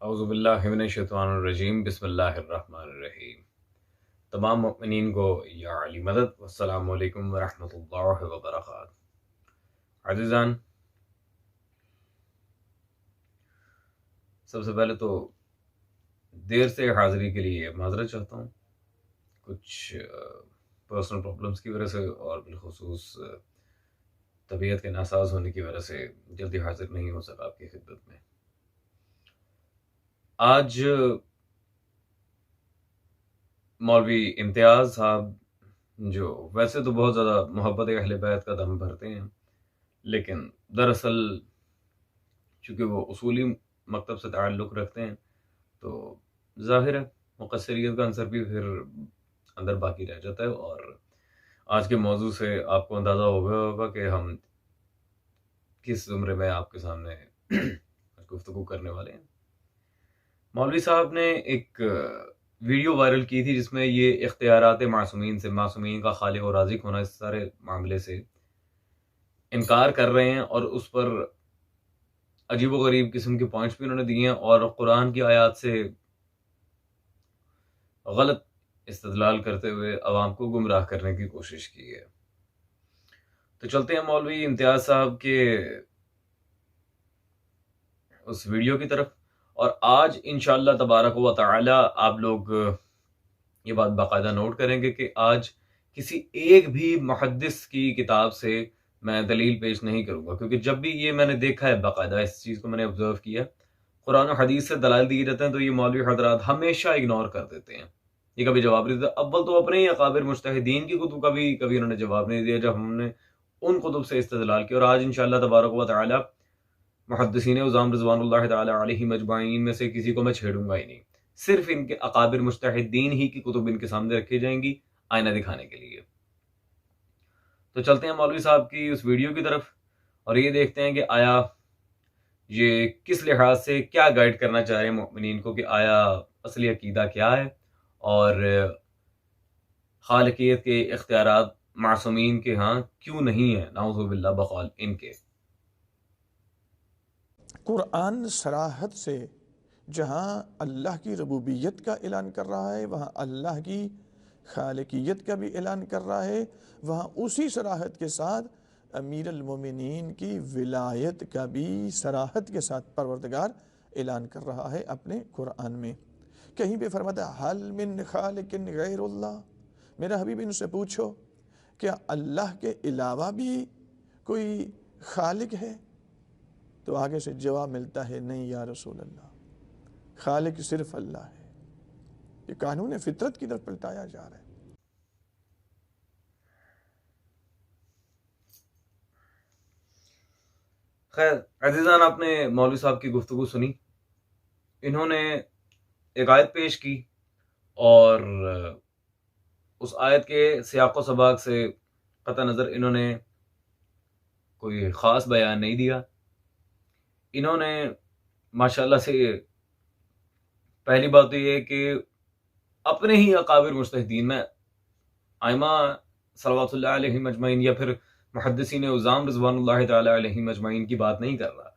اعوذ باللہ من الشیطان الرجیم بسم اللہ الرحمن الرحیم۔ تمام مؤمنین کو یا علی مدد، والسلام علیکم ورحمۃ اللہ وبرکاتہ۔ عزیزان، سب سے پہلے تو دیر سے حاضری کے لیے معذرت چاہتا ہوں، کچھ پرسنل پرابلمس کی وجہ سے اور بالخصوص طبیعت کے ناساز ہونے کی وجہ سے جلدی حاضر نہیں ہو سکا آپ کی خدمت میں۔ آج مولوی امتیاز صاحب، جو ویسے تو بہت زیادہ محبت اہل بیت کا دم بھرتے ہیں، لیکن دراصل چونکہ وہ اصولی مکتب سے تعلق رکھتے ہیں تو ظاہر ہے مقصریت کا عنصر بھی پھر اندر باقی رہ جاتا ہے۔ اور آج کے موضوع سے آپ کو اندازہ ہو گیا ہوگا کہ ہم کس زمرے میں آپ کے سامنے گفتگو کرنے والے ہیں۔ مولوی صاحب نے ایک ویڈیو وائرل کی تھی جس میں یہ اختیارات معصومین سے، معصومین کا خالق و رازق ہونا، اس سارے معاملے سے انکار کر رہے ہیں، اور اس پر عجیب و غریب قسم کے پوائنٹس بھی انہوں نے دیے ہیں، اور قرآن کی آیات سے غلط استدلال کرتے ہوئے عوام کو گمراہ کرنے کی کوشش کی ہے۔ تو چلتے ہیں مولوی امتیاز صاحب کے اس ویڈیو کی طرف، اور آج انشاءاللہ تبارک و تعالی آپ لوگ یہ بات باقاعدہ نوٹ کریں گے کہ آج کسی ایک بھی محدث کی کتاب سے میں دلیل پیش نہیں کروں گا، کیونکہ جب بھی یہ میں نے دیکھا ہے، باقاعدہ اس چیز کو میں نے آبزرو کیا، قرآن و حدیث سے دلائل دیے جاتے ہیں تو یہ مولوی حضرات ہمیشہ اگنور کر دیتے ہیں، یہ کبھی جواب نہیں دیتے۔ اول تو اپنے ہی اکابر مجتہدین کی کتب کا بھی کبھی انہوں نے جواب نہیں دیا جب ہم نے ان کتب سے استدلال کیا، اور آج انشاءاللہ تبارک و تعالی محدثین اعظام رضوان اللہ تعالی علیہ مجمعین میں سے کسی کو میں چھیڑوں گا ہی نہیں، صرف ان کے اکابر مجتہدین ہی کی کتب ان کے سامنے رکھی جائیں گی آئینہ دکھانے کے لیے۔ تو چلتے ہیں مولوی صاحب کی اس ویڈیو کی طرف اور یہ دیکھتے ہیں کہ آیا یہ کس لحاظ سے کیا گائیڈ کرنا چاہ رہے ہیں مؤمنین کو، کہ آیا اصلی عقیدہ کیا ہے، اور خالقیت کے اختیارات معصومین کے ہاں کیوں نہیں ہیں، نعوذ باللہ بقول ان کے۔ قرآن صراحت سے جہاں اللہ کی ربوبیت کا اعلان کر رہا ہے، وہاں اللہ کی خالقیت کا بھی اعلان کر رہا ہے، وہاں اسی صراحت کے ساتھ امیر المومنین کی ولایت کا بھی صراحت کے ساتھ پروردگار اعلان کر رہا ہے اپنے قرآن میں۔ کہیں پہ فرماتا ہے حل من خالق غیر اللہ، میرا حبیب ان سے پوچھو کیا اللہ کے علاوہ بھی کوئی خالق ہے؟ تو آگے سے جواب ملتا ہے نہیں یا رسول اللہ، خالق صرف اللہ ہے۔ یہ قانون فطرت کی طرف پلٹایا جا رہا ہے۔ خیر عزیزان، آپ نے مولوی صاحب کی گفتگو سنی، انہوں نے ایک آیت پیش کی اور اس آیت کے سیاق و سباق سے قطع نظر انہوں نے کوئی خاص بیان نہیں دیا۔ انہوں نے ماشاءاللہ سے پہلی بات تو یہ کہ اپنے ہی اکابر مجتہدین میں ائمہ صلوات اللہ علیہ مجمعین یا پھر محدثین اعظام رضوان اللہ تعالی علیہ مجمعین کی بات نہیں کر رہا،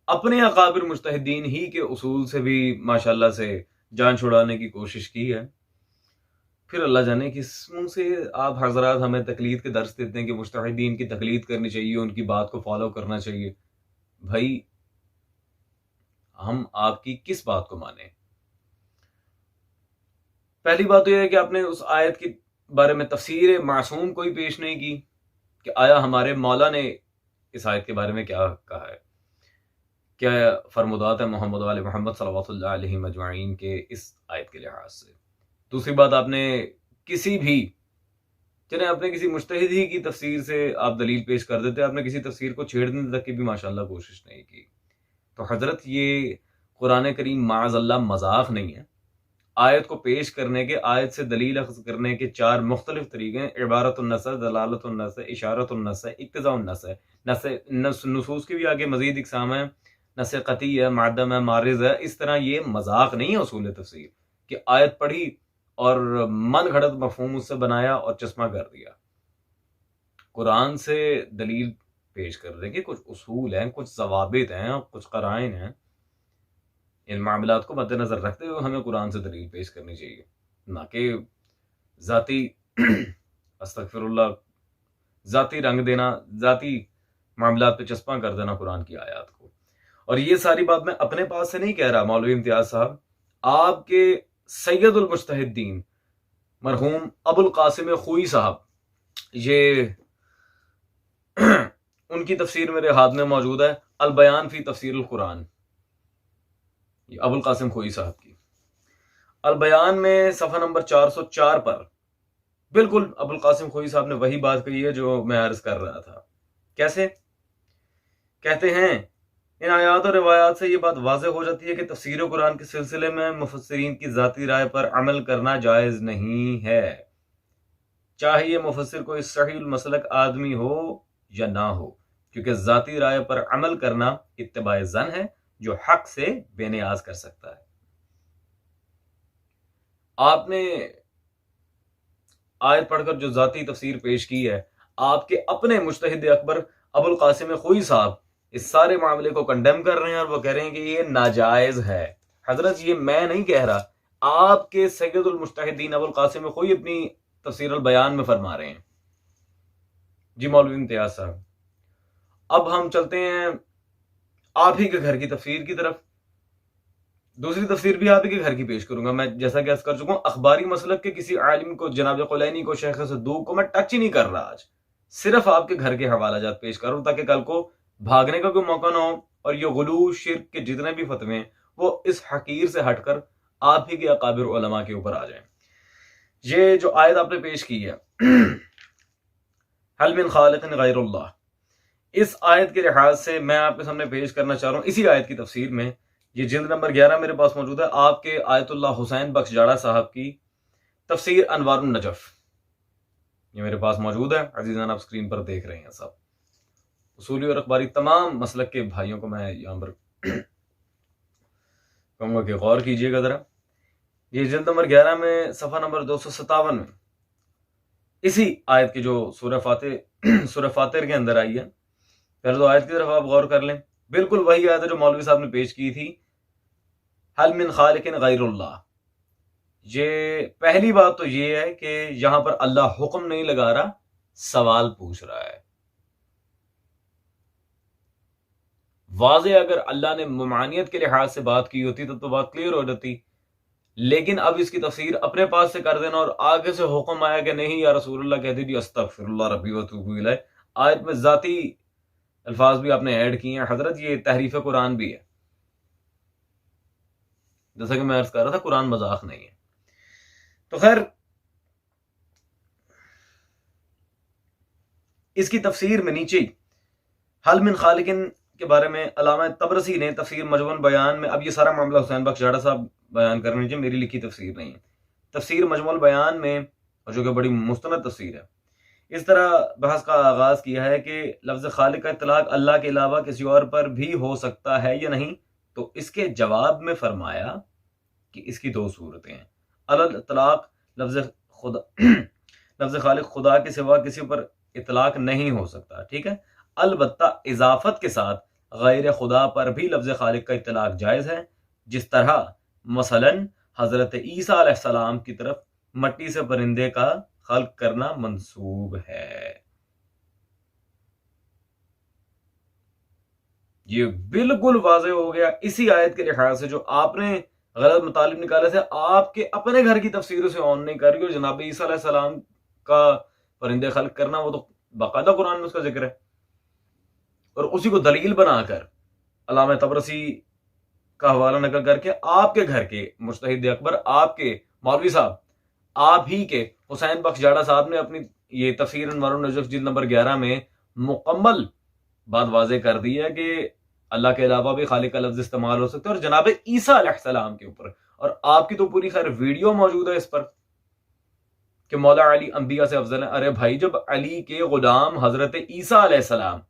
اپنے اکابر مجتہدین ہی کے اصول سے بھی ماشاءاللہ سے جان چھڑانے کی کوشش کی ہے۔ پھر اللہ جانے کس منہ سے آپ حضرات ہمیں تقلید کے درس دیتے ہیں کہ مجتہدین کی تقلید کرنی چاہیے، ان کی بات کو فالو کرنا چاہیے۔ بھائی ہم آپ کی کس بات کو مانیں؟ پہلی بات تو یہ ہے کہ آپ نے اس آیت کے بارے میں تفسیر معصوم کوئی پیش نہیں کی کہ آیا ہمارے مولا نے اس آیت کے بارے میں کیا کہا ہے، کیا فرمودات ہے محمد وآل محمد صلوات اللہ علیہ مجمعین کے اس آیت کے لحاظ سے۔ دوسری بات، آپ نے کسی بھی چلیں آپ نے کسی مجتہد ہی کی تفسیر سے آپ دلیل پیش کر دیتے، آپ نے کسی تفسیر کو چھیڑنے تک کی بھی ماشاءاللہ کوشش نہیں کی۔ تو حضرت یہ قرآن کریم معاذ اللہ مذاق نہیں ہے۔ آیت کو پیش کرنے کے، آیت سے دلیل اخذ کرنے کے چار مختلف طریقے ہیں: عبارت النص ہے، دلالت النص ہے، اشارت النص ہے، اقتضاء النص ہے۔ نصوص کی بھی آگے مزید اقسام ہیں، نص قطعی ہے، معدم ہے، معرض ہے۔ اس طرح یہ مذاق نہیں ہے اصول تفسیر کہ آیت پڑھی اور من گھڑت مفہوم اس سے بنایا اور چشمہ کر دیا۔ قرآن سے دلیل پیش کر دیں کہ کچھ اصول ہیں، کچھ ضوابط ہیں، کچھ قرائن ہیں، ان معاملات کو مد نظر رکھتے ہوئے ہمیں قرآن سے دلیل پیش کرنی چاہیے، نہ کہ ذاتی استغفر اللہ ذاتی رنگ دینا، ذاتی معاملات پہ چسپاں کر دینا قرآن کی آیات کو۔ اور یہ ساری بات میں اپنے پاس سے نہیں کہہ رہا مولوی امتیاز صاحب، آپ کے سید المجتہدین مرحوم ابو القاسم خوئی صاحب، یہ ان کی تفسیر میرے ہاتھ میں موجود ہے، البیان فی تفسیر القرآن، یہ ابو القاسم خوئی صاحب کی البیان میں صفحہ نمبر 404 پر بالکل ابو القاسم خوئی صاحب نے وہی بات کہی ہے جو میں عرض کر رہا تھا۔ کیسے کہتے ہیں، ان آیات اور روایات سے یہ بات واضح ہو جاتی ہے کہ تفسیر قرآن کے سلسلے میں مفسرین کی ذاتی رائے پر عمل کرنا جائز نہیں ہے، چاہے یہ مفسر کوئی صحیح المسلک آدمی ہو یا نہ ہو، کیونکہ ذاتی رائے پر عمل کرنا اتباع ظن ہے جو حق سے بے نیاز کر سکتا ہے۔ آپ نے آیت پڑھ کر جو ذاتی تفسیر پیش کی ہے، آپ کے اپنے مجتہد اکبر ابو القاسم خوئی صاحب اس سارے معاملے کو کنڈیم کر رہے ہیں اور وہ کہہ رہے ہیں کہ یہ ناجائز ہے۔ حضرت یہ میں نہیں کہہ رہا، آپ کے سید المجتہدین ابو القاسم خوئی اپنی تفسیر البیان میں فرما رہے ہیں۔ جی مولوی امتیاز صاحب، اب ہم چلتے ہیں آپ ہی کے گھر کی تفسیر کی طرف۔ دوسری تفسیر بھی آپ ہی کے گھر کی پیش کروں گا۔ میں جیسا کہ عرض کر چکا ہوں، اخباری مسلک کے کسی عالم کو، جناب قلینی کو، شیخ صدوق کو میں ٹچ ہی نہیں کر رہا، آج صرف آپ کے گھر کے حوالہ جات پیش کر رہا ہوں تاکہ کل کو بھاگنے کا کوئی موقع نہ ہو اور یہ غلو شرک کے جتنے بھی فتوے ہیں وہ اس حقیر سے ہٹ کر آپ ہی کے اکابر علماء کے اوپر آ جائیں۔ یہ جو آیت آپ نے پیش کی ہے، هل من خالق غیر اللہ، اس آیت کے لحاظ سے میں آپ کے سامنے پیش کرنا چاہ رہا ہوں اسی آیت کی تفسیر میں، یہ جلد نمبر 11 میرے پاس موجود ہے، آپ کے آیت اللہ حسین بخش جاڑا صاحب کی تفسیر انوار النجف، یہ میرے پاس موجود ہے، عزیزان آپ اسکرین پر دیکھ رہے ہیں سب۔ اصولی اور اخباری تمام مسلک کے بھائیوں کو میں یہاں پر کہوں گا کہ غور کیجئے گا ذرا۔ یہ جلد نمبر 11 میں صفحہ نمبر 257 میں اسی آیت کی جو سورہ فاتر کے اندر آئی ہے، پہلے تو آیت کی طرف آپ غور کر لیں، بالکل وہی آیت ہے جو مولوی صاحب نے پیش کی تھی، هل من خالق غیر اللہ۔ یہ پہلی بات تو یہ ہے کہ یہاں پر اللہ حکم نہیں لگا رہا، سوال پوچھ رہا ہے۔ واضح اگر اللہ نے ممانعت کے لحاظ سے بات کی ہوتی تو بات کلیئر ہو جاتی، لیکن اب اس کی تفسیر اپنے پاس سے کر دینا اور آگے سے حکم آیا کہ نہیں یا رسول اللہ کہہ دیجیے استغفر اللہ ربی واتوب الیہ، آیت میں ذاتی الفاظ بھی آپ نے ایڈ کیے ہیں۔ حضرت یہ تحریف قرآن بھی ہے، جیسا کہ میں عرض کر رہا تھا قرآن مذاق نہیں ہے۔ تو خیر اس کی تفسیر میں نیچے حل من خالقن کے بارے میں علامہ طبرسی نے تفسیر مجموع البیان میں، اب یہ سارا معاملہ حسین بخش جاڑا صاحب بیان کر رہے ہیں، میری لکھی تفسیر نہیں ہے، تفسیر مجموع البیان میں، اور جو کہ بڑی مستند تفسیر ہے، اس طرح بحث کا آغاز کیا ہے کہ لفظ خالق کا اطلاق اللہ کے علاوہ کسی اور پر بھی ہو سکتا ہے یا نہیں، تو اس کے جواب میں فرمایا کہ اس کی دو صورتیں ہیں۔ الاطلاق لفظ خالق خدا کے سوا کسی پر اطلاق نہیں ہو سکتا، ٹھیک ہے، البتہ اضافت کے ساتھ غیر خدا پر بھی لفظ خالق کا اطلاق جائز ہے، جس طرح مثلا حضرت عیسیٰ علیہ السلام کی طرف مٹی سے پرندے کا خلق کرنا منسوب ہے۔ یہ بالکل واضح ہو گیا اسی آیت کے لحاظ سے جو آپ نے غلط مطالب نکالے تھے، آپ کے اپنے گھر کی تفسیروں سے آن نہیں کر رہی، اور جناب عیسیٰ علیہ السلام کا پرندے خلق کرنا وہ تو باقاعدہ قرآن میں اس کا ذکر ہے، اور اسی کو دلیل بنا کر علامہ طبرسی کا حوالہ نقل کر کے آپ کے گھر کے مجتہد اکبر، آپ کے مولوی صاحب، آپ ہی کے حسین بخش جاڑا صاحب نے اپنی یہ تفسیر انوار النجف جلد نمبر 11 میں مکمل بات واضح کر دی ہے کہ اللہ کے علاوہ بھی خالق کا لفظ استعمال ہو سکتا ہے، اور جناب عیسیٰ علیہ السلام کے اوپر، اور آپ کی تو پوری خیر ویڈیو موجود ہے اس پر کہ مولا علی انبیاء سے افضل ہے۔ ارے بھائی، جب علی کے غلام حضرت عیسیٰ علیہ السلام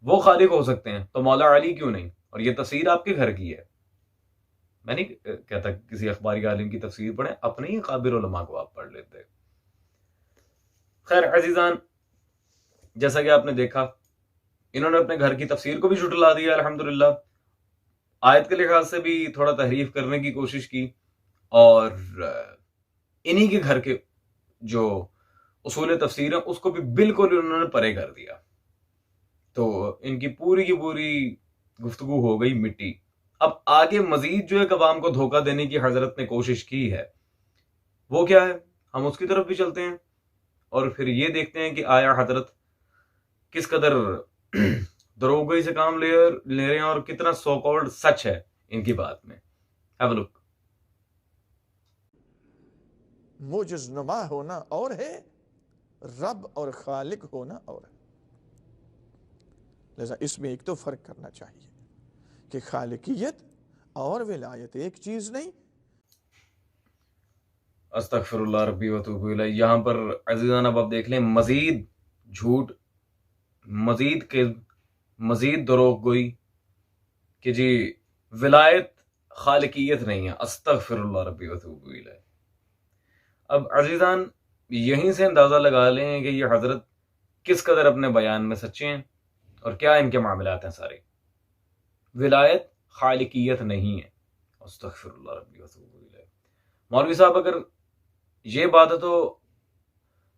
وہ خالق ہو سکتے ہیں تو مولا علی کیوں نہیں؟ اور یہ تفسیر آپ کے گھر کی ہے، میں نہیں کہتا کسی اخباری عالم کی تفسیر پڑھیں، اپنے ہی قابر علماء کو آپ پڑھ لیتے۔ خیر عزیزان، جیسا کہ آپ نے دیکھا، انہوں نے اپنے گھر کی تفسیر کو بھی جھٹلا دیا الحمدللہ، آیت کے لحاظ سے بھی تھوڑا تحریف کرنے کی کوشش کی، اور انہی کے گھر کے جو اصول تفسیر ہیں اس کو بھی بالکل انہوں نے پرے کر دیا. تو ان کی پوری گفتگو ہو گئی مٹی. اب آگے مزید جو ایک عوام کو دھوکہ دینے کی حضرت نے کوشش کی ہے وہ کیا ہے، ہم اس کی طرف بھی چلتے ہیں اور پھر یہ دیکھتے ہیں کہ آیا حضرت کس قدر دروغگوئی سے کام لے رہے ہیں اور کتنا سو کالڈ سچ ہے ان کی بات میں. ہیو اے لک. معجز نما ہونا اور ہے، رب اور خالق ہونا اور ہے. لہذا اس میں ایک تو فرق کرنا چاہیے کہ خالقیت اور ولایت ایک چیز نہیں. استغفر اللہ ربی واتوب الیہ. یہاں پر عزیزان اب آپ دیکھ لیں مزید جھوٹ، مزید کذب، مزید دروغ گوئی کہ جی ولایت خالقیت نہیں ہے. استغفر اللہ ربی واتوب الیہ. اب عزیزان یہیں سے اندازہ لگا لیں کہ یہ حضرت کس قدر اپنے بیان میں سچے ہیں اور کیا ان کے معاملات ہیں سارے. ولایت خالقیت نہیں ہے. استغفر اللہ ربی واتوب الیہ. مولوی صاحب اگر یہ بات ہے تو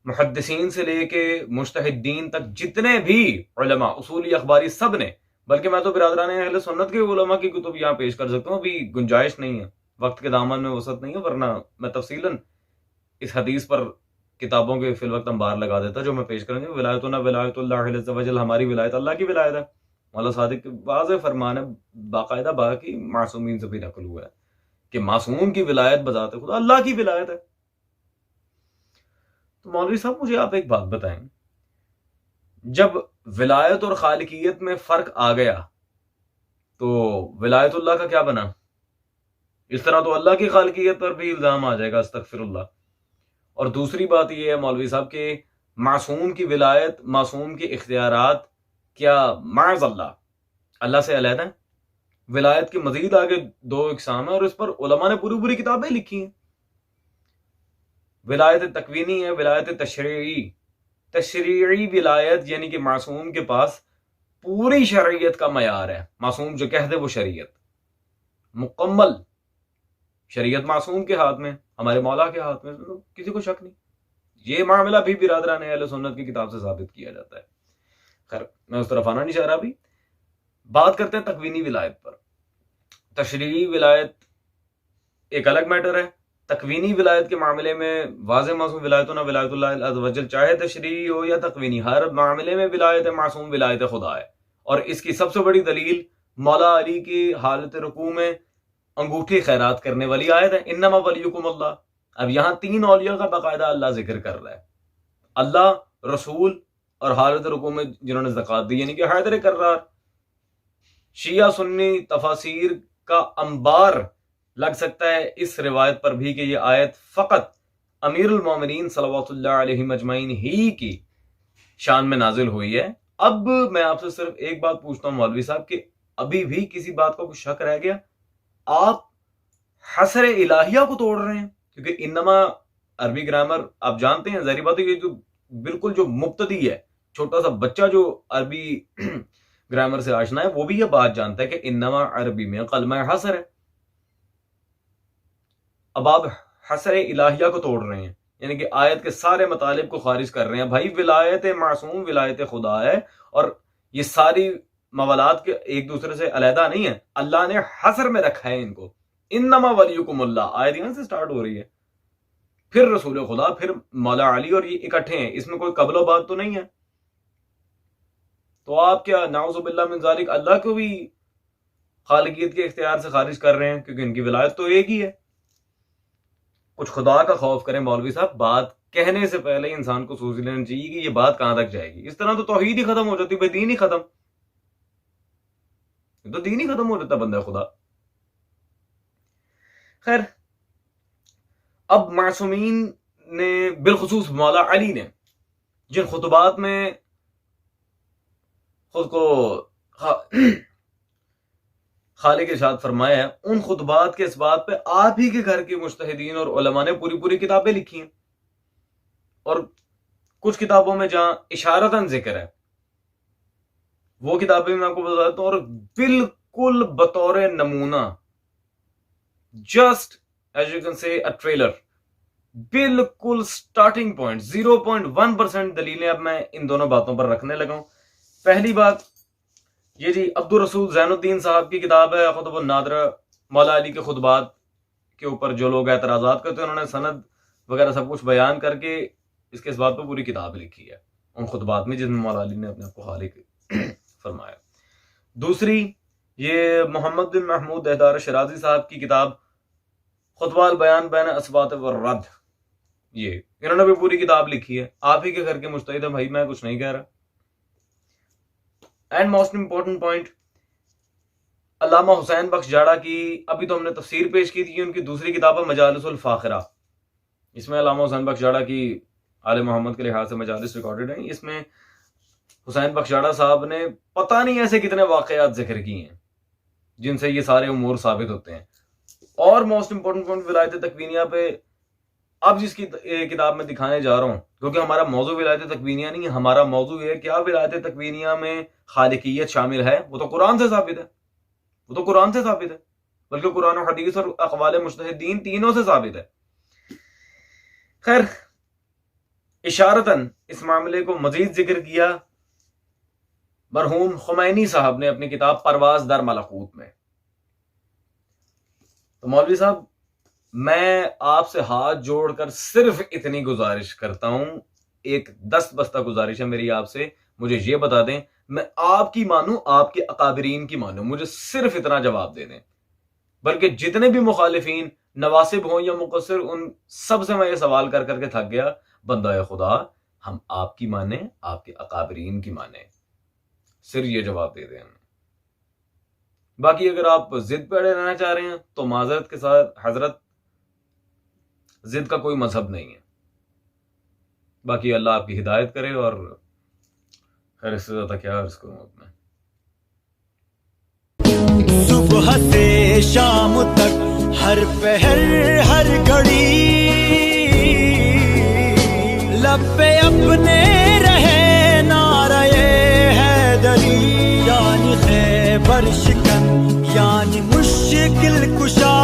محدثین سے لے کے مجتہدین تک جتنے بھی علماء اصولی اخباری سب نے، بلکہ میں تو برادران اہل سنت کے علماء کی کتب یہاں پیش کر سکتا ہوں، ابھی گنجائش نہیں ہے، وقت کے دامن میں وسعت نہیں ہے، ورنہ میں تفصیلاً اس حدیث پر کتابوں کے فی الوقت انبار لگا دیتا جو میں پیش کروں گا. ولایتنا ولایت اللہ عز و جل، ہماری ولایت اللہ کی ولایت ہے. مولا صادق کے واضح فرمان ہے، باقاعدہ باقی معصومین سے بھی نقل ہوا ہے کہ معصوم کی ولایت بذات خدا اللہ کی ولایت ہے. تو مولوی صاحب مجھے آپ ایک بات بتائیں، جب ولایت اور خالقیت میں فرق آ گیا تو ولایت اللہ کا کیا بنا؟ اس طرح تو اللہ کی خالقیت پر بھی الزام آ جائے گا. استغفر اللہ. اور دوسری بات یہ ہے مولوی صاحب کہ معصوم کی ولایت، معصوم کے اختیارات کیا معاذ اللہ سے علیحدہ ہیں؟ ولایت کے مزید آگے دو اقسام ہیں اور اس پر علماء نے پوری کتابیں لکھی ہیں. ولایت تکوینی ہے، ولایت تشریعی. تشریعی ولایت یعنی کہ معصوم کے پاس پوری شرعیت کا معیار ہے. معصوم جو کہہ دے وہ شریعت، مکمل شریعت معصوم کے ہاتھ میں، ہمارے مولا کے ہاتھ میں، کسی کو شک نہیں. یہ معاملہ بھی برادران اہل سنت کی کتاب سے ثابت کیا جاتا ہے. خیر میں اس طرف آنا نہیں چاہ رہا. بھی بات کرتے ہیں تکوینی ولایت پر. تشریعی ولایت ایک الگ میٹر ہے. تکوینی ولایت کے معاملے میں واضح معصوم ولایتنا ولایت اللہ عز و جل، چاہے تشریعی ہو یا تکوینی، ہر معاملے میں ولایت معصوم ولایت خدا ہے. اور اس کی سب سے بڑی دلیل مولا علی کی حالت رکوع میں انگوٹھی خیرات کرنے والی آیت ہے، انما ولیکم اللہ. اب یہاں تین اولیاء کا باقاعدہ اللہ ذکر کر رہا ہے، اللہ، رسول اور حالت رکوع میں جنہوں نے زکوٰۃ دی، یعنی کہ حیدر کرار. شیعہ سنی تفاسیر کا انبار لگ سکتا ہے اس روایت پر بھی کہ یہ آیت فقط امیر المومنین صلوات اللہ علیہ مجمعین ہی کی شان میں نازل ہوئی ہے. اب میں آپ سے صرف ایک بات پوچھتا ہوں مولوی صاحب کہ ابھی بھی کسی بات کا کچھ شک رہ گیا؟ آپ حصر الہیہ کو توڑ رہے ہیں، کیونکہ انما عربی گرامر آپ جانتے ہیں، ظاہری بات ہے یہ جو بالکل جو مبتدی ہے، چھوٹا سا بچہ جو عربی گرامر سے آشنا ہے وہ بھی یہ بات جانتا ہے کہ انما عربی میں کلمہ حصر ہے. اب آپ حصر الہیہ کو توڑ رہے ہیں، یعنی کہ آیت کے سارے مطالب کو خارج کر رہے ہیں. بھائی ولایت معصوم ولایت خدا ہے اور یہ ساری موالات کے ایک دوسرے سے علیحدہ نہیں ہے، اللہ نے حصر میں رکھا ہے ان کو. انما ولیکم اللہ، آیت یہاں سے سٹارٹ ہو رہی ہے، پھر رسول خدا، پھر مولا علی، اور یہ اکٹھے ہیں، اس میں کوئی قبل و بعد تو نہیں ہے. تو آپ کیا نعوذ باللہ من ذالک اللہ کو بھی خالقیت کے اختیار سے خارج کر رہے ہیں؟ کیونکہ ان کی ولایت تو ایک ہی ہے. کچھ خدا کا خوف کریں مولوی صاحب. بات کہنے سے پہلے انسان کو سوچ لینا چاہیے کہ یہ بات کہاں تک جائے گی. اس طرح تو توحید ہی ختم ہو جاتی، بھائی دین ہی ختم، تو دین ہی ختم ہو جاتا بندہ خدا. خیر اب معصومین نے، بالخصوص مولا علی نے، جن خطبات میں خود کو خالق ارشاد فرمایا ہے، ان خطبات کے اس بات پہ آپ ہی کے گھر کے مجتہدین اور علماء نے پوری کتابیں لکھی ہیں. اور کچھ کتابوں میں جہاں اشارتاً ذکر ہے وہ کتابیں میں آپ کو بتاتا ہوں، اور بالکل بطور نمونہ، just as you can say a trailer, بالکل سٹارٹنگ پوائنٹ 0.1% دلیلیں اب میں ان دونوں باتوں پر رکھنے لگا ہوں. پہلی بات یہ جی عبدالرسول زین الدین صاحب کی کتاب ہے خطب النادرہ، مولا علی کے خطبات کے اوپر جو لوگ اعتراضات کرتے ہیں انہوں نے سند وغیرہ سب کچھ بیان کر کے اس بات پہ پوری کتاب لکھی ہے ان خطبات میں جس میں مولا علی نے اپنے آپ کو خالق فرمایا. دوسری یہ محمد بن محمود دہدار شرازی صاحب کی کتاب خطبہ البیان بین اثبات والرد، یہ انہوں نے بھی پوری کتاب لکھی ہے. آپ ہی کے گھر کے مجتہد ہیں بھائی، میں کچھ نہیں کہہ رہا. اینڈ موسٹ امپورٹنٹ پوائنٹ، علامہ حسین بخش جاڑا کی ابھی تو ہم نے تفسیر پیش کی تھی، ان کی دوسری کتاب ہے مجالس الفاخرہ. اس میں علامہ حسین بخش جاڑا کی آل محمد کے لحاظ سے مجالس ریکارڈڈ ہیں. اس میں حسین بخش جاڑا صاحب نے پتہ نہیں ایسے کتنے واقعات ذکر کی ہیں جن سے یہ سارے امور ثابت ہوتے ہیں. اور موسٹ امپورٹنٹ پوائنٹ ولایت تکوینیہ پہ اب جس کی کتاب میں دکھانے جا رہا ہوں، کیونکہ ہمارا موضوع ولایت تکوینیہ نہیں ہے، ہمارا موضوع ہے کیا ولایت تکوینیہ میں خالقیت شامل ہے. وہ تو قرآن سے ثابت ہے، وہ تو قرآن سے ثابت ہے، بلکہ قرآن و حدیث اور اقوال مجتہدین تینوں سے ثابت ہے. خیر، اشارتاً اس معاملے کو مزید ذکر کیا مرحوم خمینی صاحب نے اپنی کتاب پرواز در ملکوت میں. تو مولوی صاحب میں آپ سے ہاتھ جوڑ کر صرف اتنی گزارش کرتا ہوں، ایک دست بستہ گزارش ہے میری آپ سے، مجھے یہ بتا دیں میں آپ کی مانوں آپ کے اکابرین کی مانوں، مجھے صرف اتنا جواب دے دیں. بلکہ جتنے بھی مخالفین نواسب ہوں یا مقصر، ان سب سے میں یہ سوال کر کر کے تھک گیا، بندہ خدا ہم آپ کی مانیں آپ کے اکابرین کی مانیں، صرف یہ جواب دے دیں. باقی اگر آپ ضد پہ اڑے رہنا چاہ رہے ہیں تو معذرت کے ساتھ حضرت، ضد کا کوئی مذہب نہیں ہے. باقی اللہ آپ کی ہدایت کرے، اور خیر اس سے زیادہ کیا عرض کروں اب میں. صبح سے شام تک ہر پہر ہر گھڑی لب پہ اپنے رہے نعرہ حیدری، یعنی خیبر شکن یعنی مشکل کشا